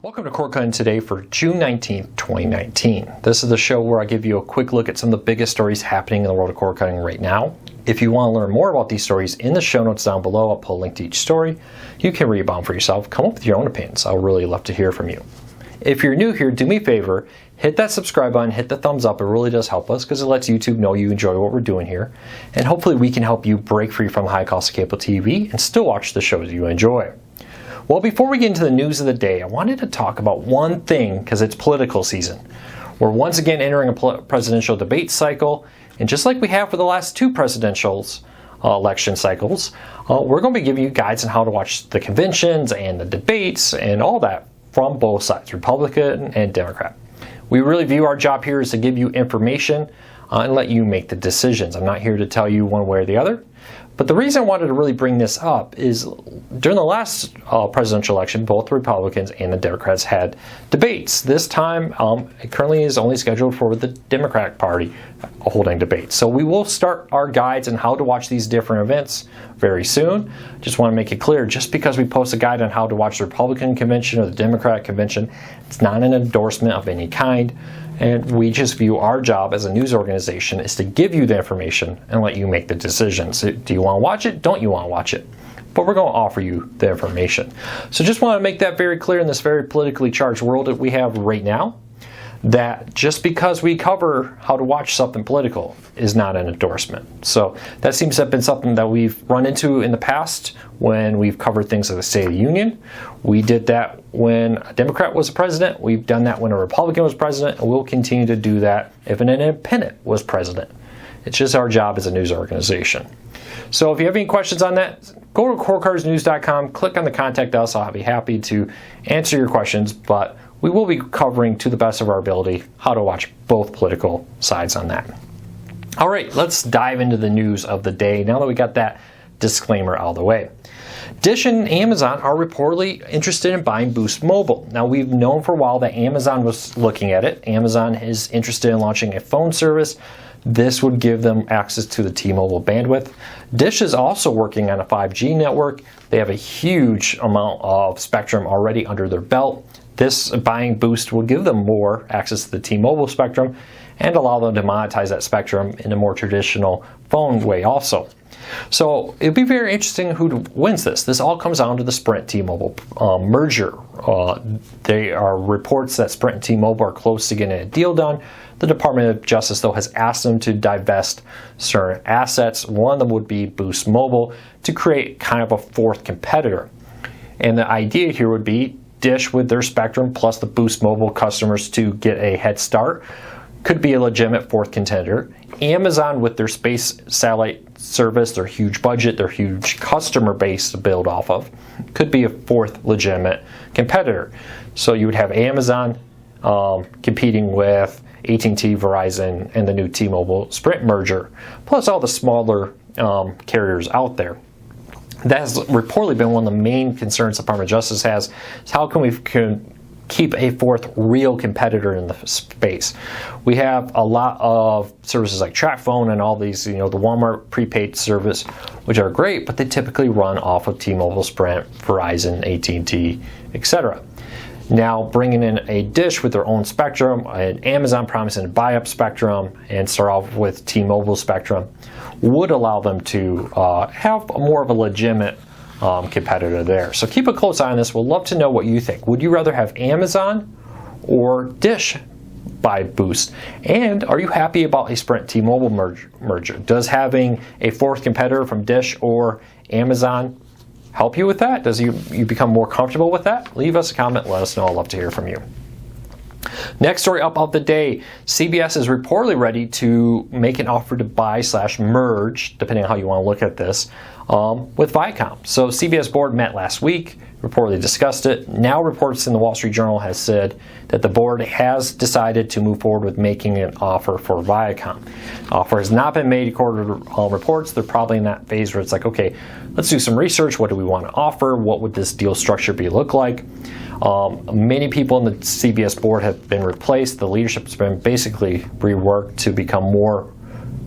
Welcome to Cord Cutting Today for June 19th, 2019. This is the show where I give you a quick look at some of the biggest stories happening in the world of cord cutting right now. If you want to learn more about these stories, in the show notes down below, I'll put a link to each story. You can read about them for yourself, come up with your own opinions. I'll really love to hear from you. If you're new here, do me a favor, hit that subscribe button, hit the thumbs up. It really does help us because it lets YouTube know you enjoy what we're doing here. And hopefully we can help you break free from the high cost of cable TV and still watch the shows you enjoy. Well, before we get into the news of the day, I wanted to talk about one thing because it's political season. We're once again entering a presidential debate cycle, and just like we have for the last two presidential election cycles, we're going to be giving you guides on how to watch the conventions and the debates and all that from both sides, Republican and Democrat. We really view our job here is to give you information and let you make the decisions. I'm not here to tell you one way or the other. But the reason I wanted to really bring this up is during the last presidential election, both the Republicans and the Democrats had debates. This time, it currently is only scheduled for the Democratic Party holding debates. So we will start our guides on how to watch these different events very soon. Just want to make it clear, just because we post a guide on how to watch the Republican convention or the Democratic convention, it's not an endorsement of any kind. And we just view our job as a news organization is to give you the information and let you make the decisions. Do you want to watch it? Don't you want to watch it? But we're going to offer you the information. So just want to make that very clear in this very politically charged world that we have right now, that just because we cover how to watch something political is not an endorsement. So that seems to have been something that we've run into in the past when we've covered things like the State of the Union. We did that when a Democrat was president. We've done that when a Republican was president, and we'll continue to do that if an independent was president. It's just our job as a news organization. So if you have any questions on that, go to cordcuttersnews.com, click on the Contact Us. I'll be happy to answer your questions, but we will be covering, to the best of our ability, how to watch both political sides on that. All right, let's dive into the news of the day now that we got that disclaimer out of the way. Dish and Amazon are reportedly interested in buying Boost Mobile. Now, we've known for a while that Amazon was looking at it. Amazon is interested in launching a phone service. This would give them access to the T-Mobile bandwidth. Dish is also working on a 5G network. They have a huge amount of spectrum already under their belt. This buying Boost will give them more access to the T-Mobile spectrum and allow them to monetize that spectrum in a more traditional phone way also. So it'll be very interesting who wins this. This all comes down to the Sprint T-Mobile merger. There are reports that Sprint and T-Mobile are close to getting a deal done. The Department of Justice, though, has asked them to divest certain assets. One of them would be Boost Mobile to create kind of a fourth competitor. And the idea here would be Dish with their spectrum plus the Boost Mobile customers to get a head start could be a legitimate fourth contender. Amazon with their space satellite service, their huge budget, their huge customer base to build off of, could be a fourth legitimate competitor. So you would have Amazon competing with AT&T, Verizon, and the new T-Mobile Sprint merger, plus all the smaller carriers out there. That has reportedly been one of the main concerns the Department of Justice has, is how can we keep a fourth real competitor in the space. We have a lot of services like TracFone and all these, the Walmart prepaid service, which are great, but they typically run off of T-Mobile, Sprint, Verizon, AT&T, etc. Now bringing in a Dish with their own spectrum, and Amazon promising to buy up spectrum and start off with T-Mobile spectrum, would allow them to have more of a legitimate competitor there. So keep a close eye on this. We'd love to know what you think. Would you rather have Amazon or Dish buy Boost? And are you happy about a Sprint T-Mobile merger? Does having a fourth competitor from Dish or Amazon help you with that? Does you become more comfortable with that? Leave us a comment. Let us know. I'd love to hear from you. Next story up of the day, CBS is reportedly ready to make an offer to buy/merge, depending on how you want to look at this, with Viacom. So CBS board met last week, reportedly discussed it. Now reports in the Wall Street Journal has said that the board has decided to move forward with making an offer for Viacom. Offer has not been made according to all reports. They're probably in that phase where it's like, okay, let's do some research. What do we want to offer? What would this deal structure look like? Many people in the CBS board have been replaced. The leadership has been basically reworked to become more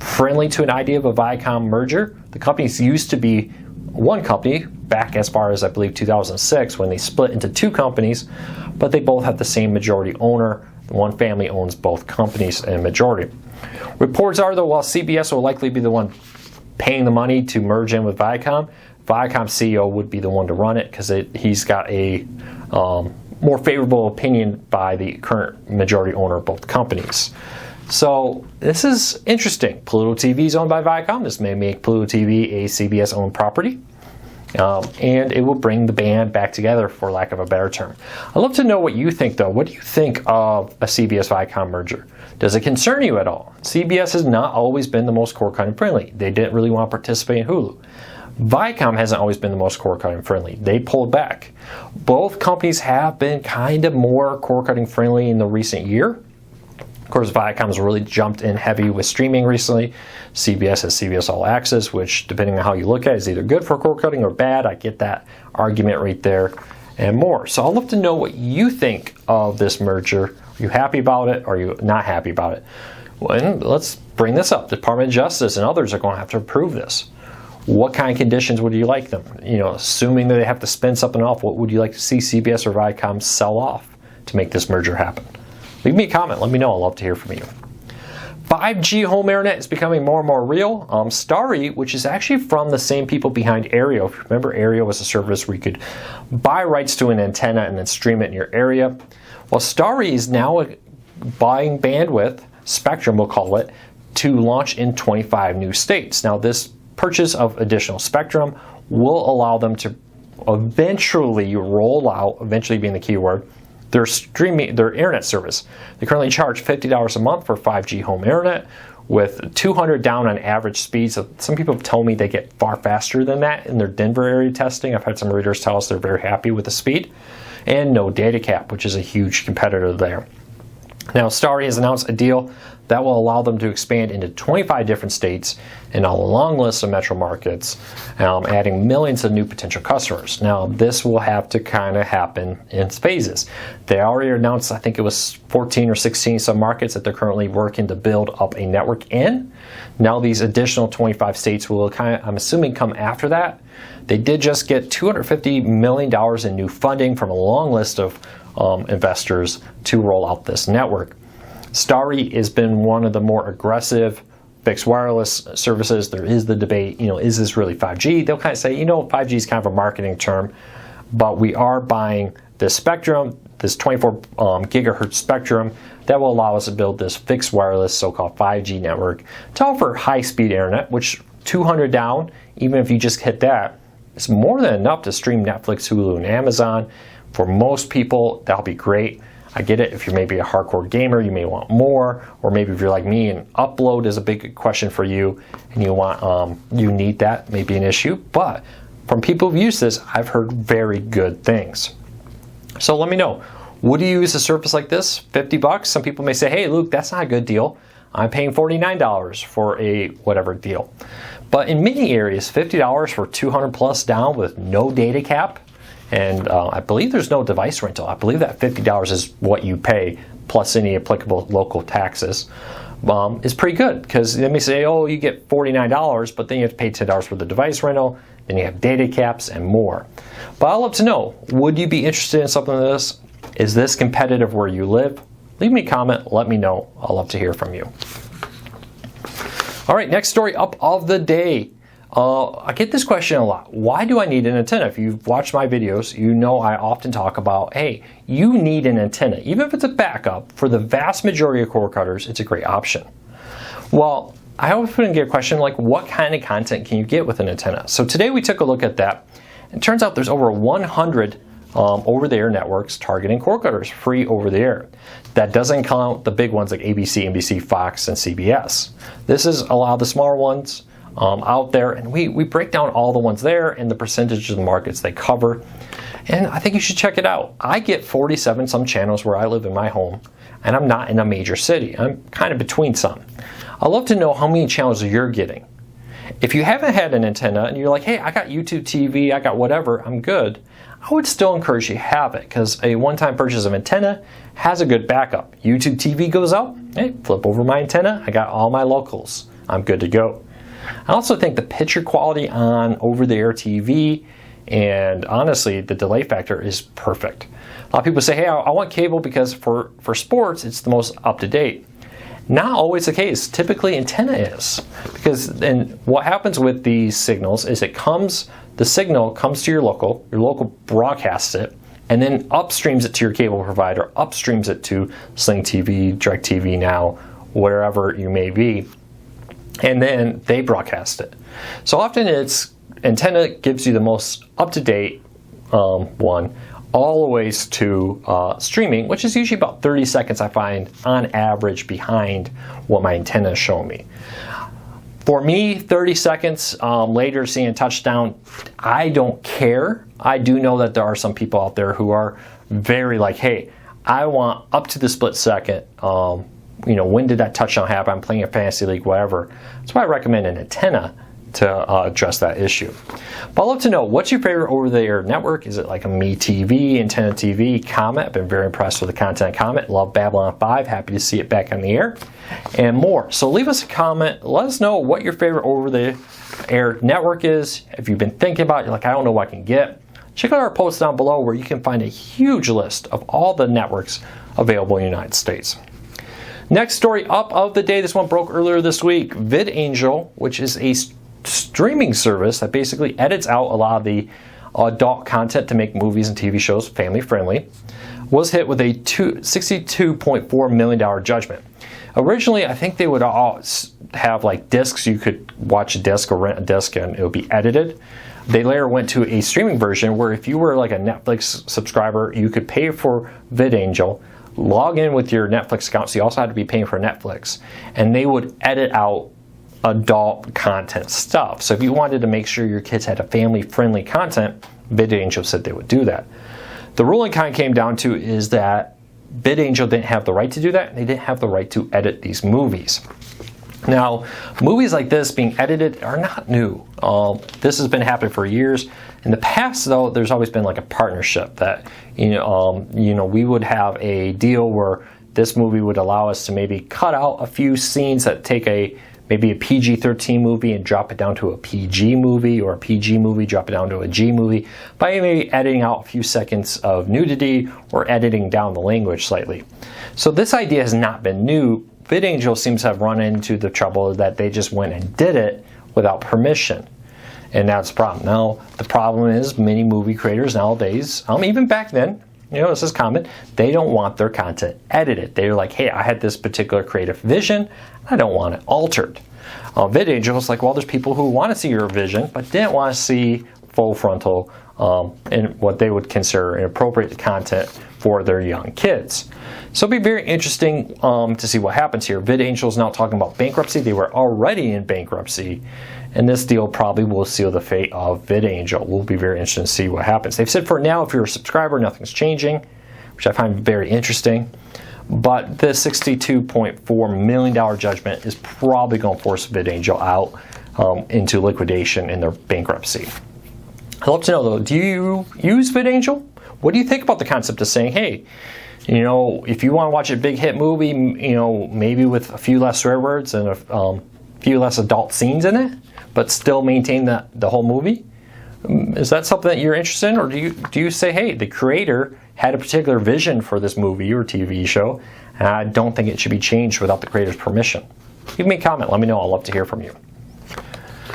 friendly to an idea of a Viacom merger. The companies used to be one company back as far as I believe 2006 when they split into two companies, but they both have the same majority owner. One family owns both companies in majority. Reports are, though, while CBS will likely be the one paying the money to merge in with Viacom, Viacom's CEO would be the one to run it because he's got a more favorable opinion by the current majority owner of both companies. So this is interesting. Pluto TV is owned by Viacom. This may make Pluto TV a CBS-owned property. And it will bring the band back together, for lack of a better term. I'd love to know what you think, though. What do you think of a CBS-Viacom merger? Does it concern you at all? CBS has not always been the most cord-cutting friendly. They didn't really want to participate in Hulu. Viacom hasn't always been the most cord-cutting friendly. They pulled back. Both companies have been kind of more cord-cutting friendly in the recent year. Of course, Viacom's really jumped in heavy with streaming recently. CBS has CBS All Access, which, depending on how you look at it, is either good for cord cutting or bad. I get that argument right there and more. So I'd love to know what you think of this merger. Are you happy about it? Or are you not happy about it? Well, and let's bring this up. The Department of Justice and others are going to have to approve this. What kind of conditions would you like them? You know, assuming that they have to spin something off, what would you like to see CBS or Viacom sell off to make this merger happen? Leave me a comment. Let me know. I'd love to hear from you. 5G home internet is becoming more and more real. Starry, which is actually from the same people behind Aereo. If you remember, Aereo was a service where you could buy rights to an antenna and then stream it in your area. Well, Starry is now buying bandwidth, spectrum we'll call it, to launch in 25 new states. Now, this purchase of additional spectrum will allow them to eventually roll out, eventually being the key word, their internet service. They currently charge $50 a month for 5G home internet with 200 down on average speed. So some people have told me they get far faster than that in their Denver area testing. I've had some readers tell us they're very happy with the speed. And no data cap, which is a huge competitor there. Now, Starry has announced a deal that will allow them to expand into 25 different states and a long list of metro markets, adding millions of new potential customers. Now, this will have to kind of happen in phases. They already announced, I think it was 14 or 16 some markets that they're currently working to build up a network in. Now, these additional 25 states will I'm assuming, come after that. They did just get $250 million in new funding from a long list of investors to roll out this network. Starry has been one of the more aggressive fixed wireless services. There is the debate, is this really 5G? They'll kind of say, 5G is kind of a marketing term, but we are buying this spectrum, this 24 gigahertz spectrum that will allow us to build this fixed wireless so-called 5G network to offer high-speed internet, which 200 down, even if you just hit that, it's more than enough to stream Netflix, Hulu, and Amazon. For most people, that'll be great. I get it. If you're maybe a hardcore gamer, you may want more, or maybe if you're like me and upload is a big question for you, and you need that, may be an issue. But from people who've used this, I've heard very good things. So let me know. Would you use a service like this? $50? Some people may say, hey, Luke, that's not a good deal. I'm paying $49 for a whatever deal. But in many areas, $50 for 200 plus down with no data cap. And I believe there's no device rental. I believe that $50 is what you pay plus any applicable local taxes. Is pretty good because let me say, oh, you get $49, but then you have to pay $10 for the device rental. Then you have data caps and more. But I'd love to know, would you be interested in something like this? Is this competitive where you live? Leave me a comment. Let me know. I'd love to hear from you. All right, next story up of the day. I get this question a lot. Why do I need an antenna? If you've watched my videos, you know I often talk about, hey, you need an antenna. Even if it's a backup, for the vast majority of cord cutters, it's a great option. Well, I often get a question like, what kind of content can you get with an antenna? So today we took a look at that. It turns out there's over 100 over-the-air networks targeting cord cutters, free over-the-air. That doesn't count the big ones like ABC, NBC, Fox, and CBS. This is a lot of the smaller ones out there, and we break down all the ones there and the percentage of the markets they cover. And I think you should check it out. I get 47 some channels where I live in my home, and I'm not in a major city. I'm kind of between some. I'd love to know how many channels you're getting. If you haven't had an antenna and you're like, hey, I got YouTube TV, I got whatever, I'm good, I would still encourage you to have it because a one-time purchase of antenna has a good backup. YouTube TV goes out, hey, flip over my antenna, I got all my locals. I'm good to go. I also think the picture quality on over-the-air TV and honestly the delay factor is perfect. A lot of people say, hey, I want cable because for sports it's the most up-to-date. Not always the case. Typically antenna is, because then what happens with these signals is the signal comes to your local broadcasts it, and then upstreams it to your cable provider, upstreams it to Sling TV, DirecTV Now, wherever you may be, and then they broadcast it. So often antenna gives you the most up-to-date one, all the ways to streaming, which is usually about 30 seconds I find on average behind what my antenna is showing me. For me, 30 seconds later seeing a touchdown, I don't care. I do know that there are some people out there who are very like, hey, I want up to the split second. When did that touchdown happen? I'm playing a fantasy league, whatever. That's why I recommend an antenna to address that issue. But I'd love to know, what's your favorite over-the-air network? Is it like a MeTV, Antenna TV, Comet? I've been very impressed with the content Comet. Love Babylon 5. Happy to see it back on the air. And more. So leave us a comment. Let us know what your favorite over-the-air network is. If you've been thinking about it, you're like, I don't know what I can get. Check out our post down below where you can find a huge list of all the networks available in the United States. Next story up of the day. This one broke earlier this week. VidAngel, which is a streaming service that basically edits out a lot of the adult content to make movies and TV shows family friendly, was hit with a $62.4 million judgment. Originally, I think they would all have like discs. You could watch a disc or rent a disc and it would be edited. They later went to a streaming version where if you were like a Netflix subscriber, you could pay for VidAngel, log in with your Netflix account, so you also had to be paying for Netflix, and they would edit out adult content stuff. So if you wanted to make sure your kids had a family-friendly content, VidAngel said they would do that. The ruling kind of came down to is that VidAngel didn't have the right to do that, and they didn't have the right to edit these movies. Now, movies like this being edited are not new. This has been happening for years. In the past, though, there's always been like a partnership that we would have a deal where this movie would allow us to maybe cut out a few scenes that take maybe a PG-13 movie and drop it down to a PG movie, or a PG movie, drop it down to a G movie, by maybe editing out a few seconds of nudity or editing down the language slightly. So this idea has not been new. VidAngel seems to have run into the trouble that they just went and did it without permission. And that's the problem. Now, the problem is many movie creators nowadays, even back then, this is common, they don't want their content edited. They're like, hey, I had this particular creative vision, I don't want it altered. VidAngel is like, well, there's people who want to see your vision, but didn't want to see full frontal and what they would consider inappropriate content for their young kids. So it'll be very interesting to see what happens here. VidAngel is now talking about bankruptcy. They were already in bankruptcy, and this deal probably will seal the fate of VidAngel. We'll be very interested to see what happens. They've said for now, if you're a subscriber, nothing's changing, which I find very interesting. But the $62.4 million judgment is probably going to force VidAngel out into liquidation in their bankruptcy. I'd love to know, though, do you use VidAngel? What do you think about the concept of saying, hey, if you want to watch a big hit movie, maybe with a few less swear words and a few less adult scenes in it, but still maintain the whole movie? Is that something that you're interested in? Or do you say, hey, the creator had a particular vision for this movie or TV show, and I don't think it should be changed without the creator's permission? Leave me a comment. Let me know. I'd love to hear from you.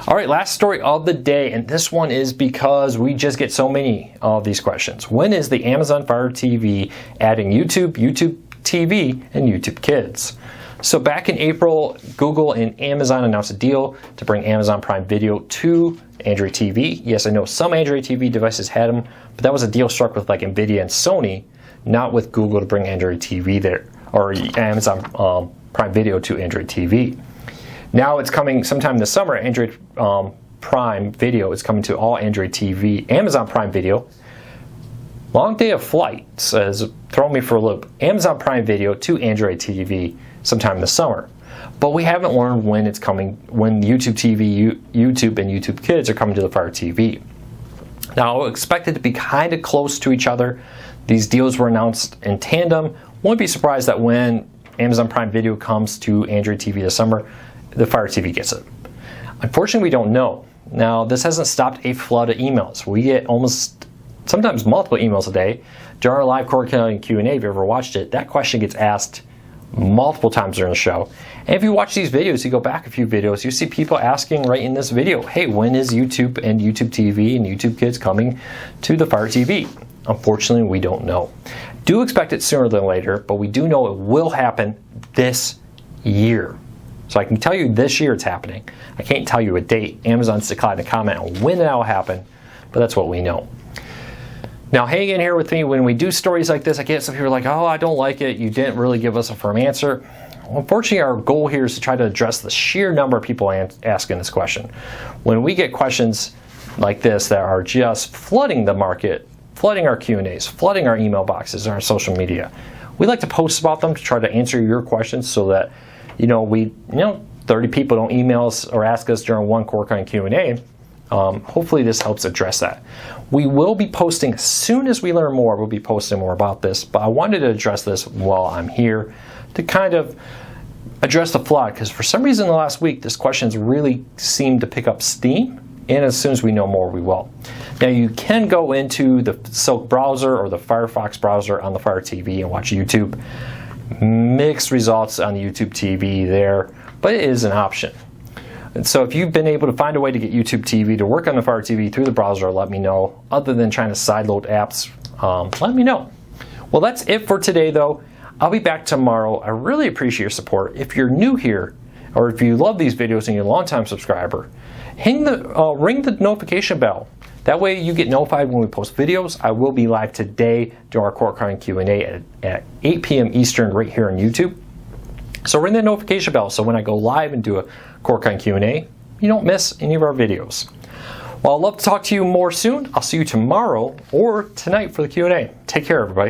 All right, last story of the day, and this one is because we just get so many of these questions. When is the Amazon Fire TV adding YouTube, YouTube TV, and YouTube Kids? So back in April, Google and Amazon announced a deal to bring Amazon Prime Video to Android TV. Yes, I know some Android TV devices had them, but that was a deal struck with like NVIDIA and Sony, not with Google to bring Android TV there, or Amazon Prime Video to Android TV. Now it's coming sometime this summer. Android Prime Video is coming to all Android TV. Amazon Prime Video. Long day of flight says, throw me for a loop. Amazon Prime Video to Android TV sometime this summer. But we haven't learned when it's coming, when YouTube TV, YouTube and YouTube Kids are coming to the Fire TV. Now, I expect it to be kind of close to each other. These deals were announced in tandem. Won't be surprised that when Amazon Prime Video comes to Android TV this summer, the Fire TV gets it. Unfortunately, we don't know. Now, this hasn't stopped a flood of emails. We get sometimes multiple emails a day. During our live cord cutting Q&A, if you ever watched it, that question gets asked multiple times during the show. And if you watch these videos, you go back a few videos, you see people asking right in this video, hey, when is YouTube and YouTube TV and YouTube Kids coming to the Fire TV? Unfortunately, we don't know. Do expect it sooner than later, but we do know it will happen this year. So I can tell you this year it's happening. I can't tell you a date. Amazon's declined to comment on when that will happen, but that's what we know. Now, hang in here with me. When we do stories like this, I get some people like, oh, I don't like it. You didn't really give us a firm answer. Well, unfortunately, our goal here is to try to address the sheer number of people asking this question. When we get questions like this that are just flooding the market, flooding our Q&As, flooding our email boxes and our social media, we like to post about them to try to answer your questions so that, 30 people don't email us or ask us during one cord cutting Q&A. Hopefully this helps address that. We will be posting, as soon as we learn more, we'll be posting more about this, but I wanted to address this while I'm here to kind of address the flood, because for some reason in the last week, this question's really seemed to pick up steam, and as soon as we know more, we will. Now, you can go into the Silk browser or the Firefox browser on the Fire TV and watch YouTube. Mixed results on the YouTube TV there, but it is an option. And so if you've been able to find a way to get YouTube TV to work on the Fire TV through the browser, let me know. Other than trying to sideload apps, let me know. Well, that's it for today, though. I'll be back tomorrow. I really appreciate your support. If you're new here, or if you love these videos and you're a longtime subscriber, ring the notification bell. That way you get notified when we post videos. I will be live today during our cord cutting Q&A at 8 p.m. Eastern right here on YouTube. So ring the notification bell so when I go live and do a cord cutting Q&A, you don't miss any of our videos. Well, I'd love to talk to you more soon. I'll see you tomorrow or tonight for the Q&A. Take care, everybody.